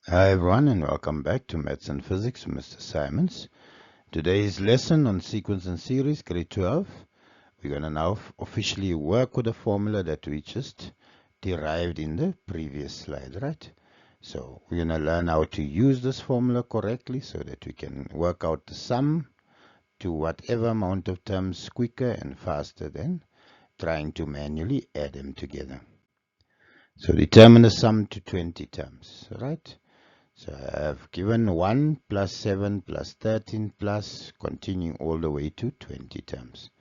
Hi everyone and welcome back to Maths and Physics with Mr. Simons. Today's lesson on sequence and series, grade 12. We're going to now officially work with the formula that we just derived in the previous slide, right? So we're going to learn how to use this formula correctly so that we can work out the sum to whatever amount of terms quicker and faster than trying to manually add them together. So determine the sum to 20 terms, right? So I have given 1 plus 7 plus 13 plus continuing all the way to 20 terms.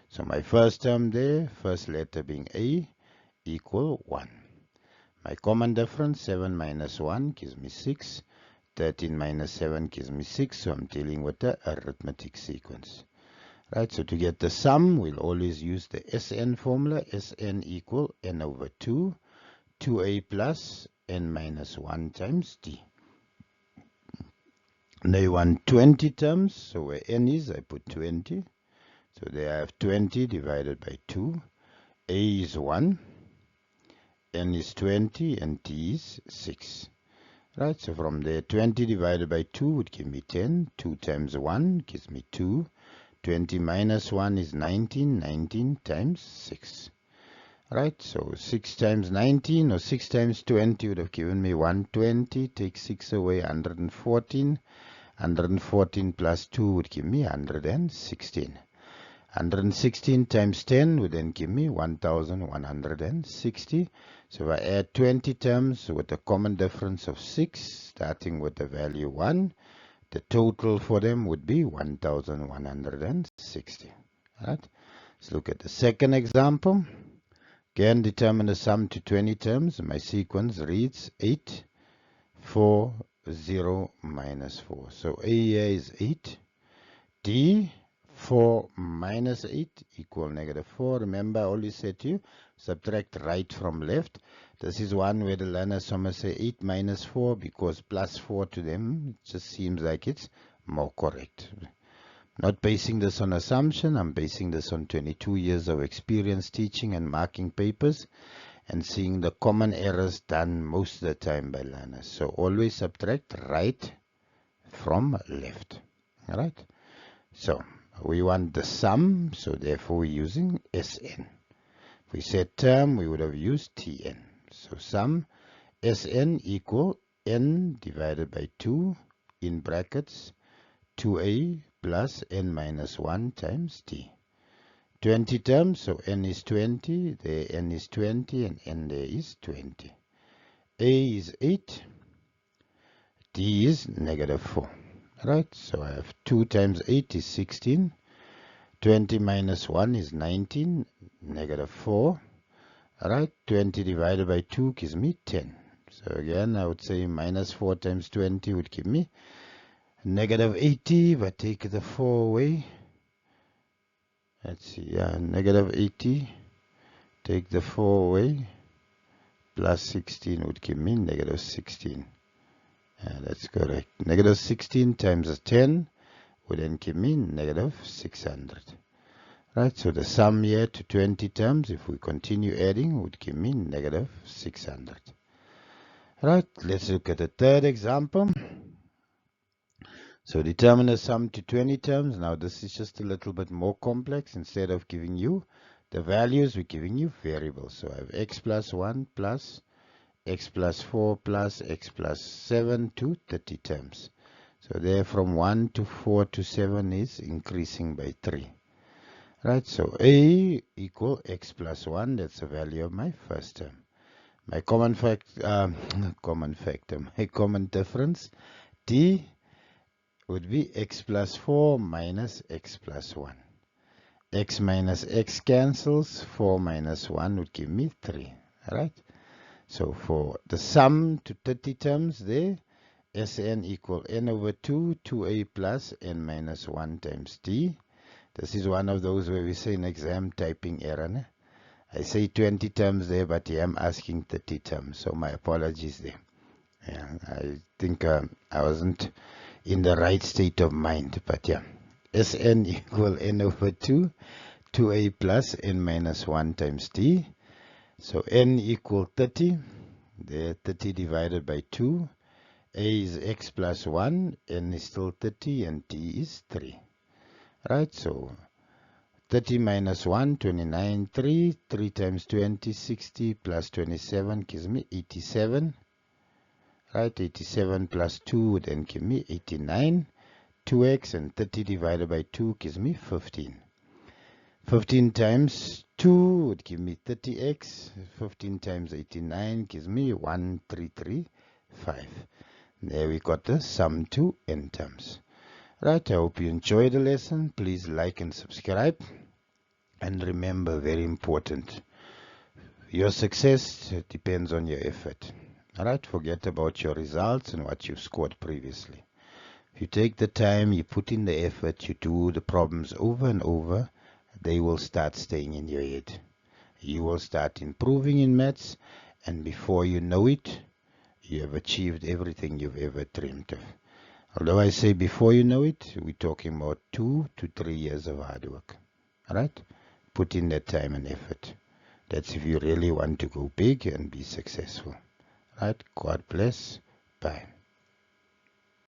So my first term there, first letter being A, equal 1. My common difference, 7 minus 1 gives me 6. 13 minus 7 gives me 6. So I'm dealing with the arithmetic sequence. Right, so to get the sum, we'll always use the SN formula. SN equal N over 2, 2A plus N minus 1 times D. They want 20 terms, so where n is, I put 20. So there I have 20 divided by 2. A is 1, n is 20, and t is 6. Right, so from there, 20 divided by 2 would give me 10. 2 times 1 gives me 2. 20 minus 1 is 19. 19 times 6. Right, so 6 times 19 or 6 times 20 would have given me 120. Take 6 away, 114. 114 plus 2 would give me 116. 116 times 10 would then give me 1160. So if I add 20 terms with a common difference of 6, starting with the value 1, the total for them would be 1160. Right? Let's look at the second example. Again, determine the sum to 20 terms. My sequence reads 8, 4, 0, minus 4. So A here is 8. D, 4 minus 8 equal negative 4. Remember, I always said to you, subtract right from left. This is one where the learners somewhere say 8 minus 4 because plus 4 to them, it just seems like it's more correct. Not basing this on assumption, I'm basing this on 22 years of experience teaching and marking papers and seeing the common errors done most of the time by learners. So always subtract right from left. All right. So we want the sum, so therefore we're using Sn. If we said term, we would have used Tn. So sum Sn equal n divided by 2 in brackets 2a plus n minus 1 times t. 20 terms, so n is 20, there n is 20, and n there is 20. A is 8, d is negative 4. Right, so I have 2 times 8 is 16. 20 minus 1 is 19, negative 4. Alright, 20 divided by 2 gives me 10. So again, I would say minus 4 times 20 would give me negative 80, but take the 4 away. Let's see, negative 80, take the 4 away, plus 16 would give me negative 16. That's correct. Negative 16 times 10 would then give me negative 600. Right, so the sum here to 20 terms, if we continue adding, would give me negative 600. Right, let's look at the third example. So determine the sum to 20 terms. Now this is just a little bit more complex. Instead of giving you the values, we're giving you variables. So I have x plus 1 plus x plus 4 plus x plus 7 to 30 terms. So there from 1 to 4 to 7 is increasing by 3. Right, so a equal x plus 1, that's the value of my first term. My common difference, t, would be x plus 4 minus x plus 1. X minus x cancels, 4 minus 1 would give me 3. Right, so for the sum to 30 terms there, Sn equal n over 2, 2a plus n minus 1 times t. This is one of those where we say an exam typing error. Ne? I say 20 terms there, but here I'm asking 30 terms. So my apologies there. Yeah, I think I wasn't in the right state of mind. But yeah, Sn equal n over 2, 2a plus n minus 1 times t. So n equal 30. There 30 divided by 2. A is x plus 1, n is still 30, and t is 3. Right, so 30 minus 1, 29, 3. 3 times 20, 60, plus 27 gives me 87. Right, 87 plus 2 would then give me 89. 2x and 30 divided by 2 gives me 15. 15 times 2 would give me 30x. 15 times 89 gives me 1335. There we got the sum to n terms. Right, I hope you enjoyed the lesson. Please like and subscribe. And remember, very important, your success depends on your effort. Alright, forget about your results and what you've scored previously. If you take the time, you put in the effort, you do the problems over and over, they will start staying in your head. You will start improving in maths, and before you know it, you have achieved everything you've ever dreamed of. Although I say before you know it, we're talking about 2 to 3 years of hard work. Alright? Put in that time and effort. That's if you really want to go big and be successful. Right? God bless. Bye.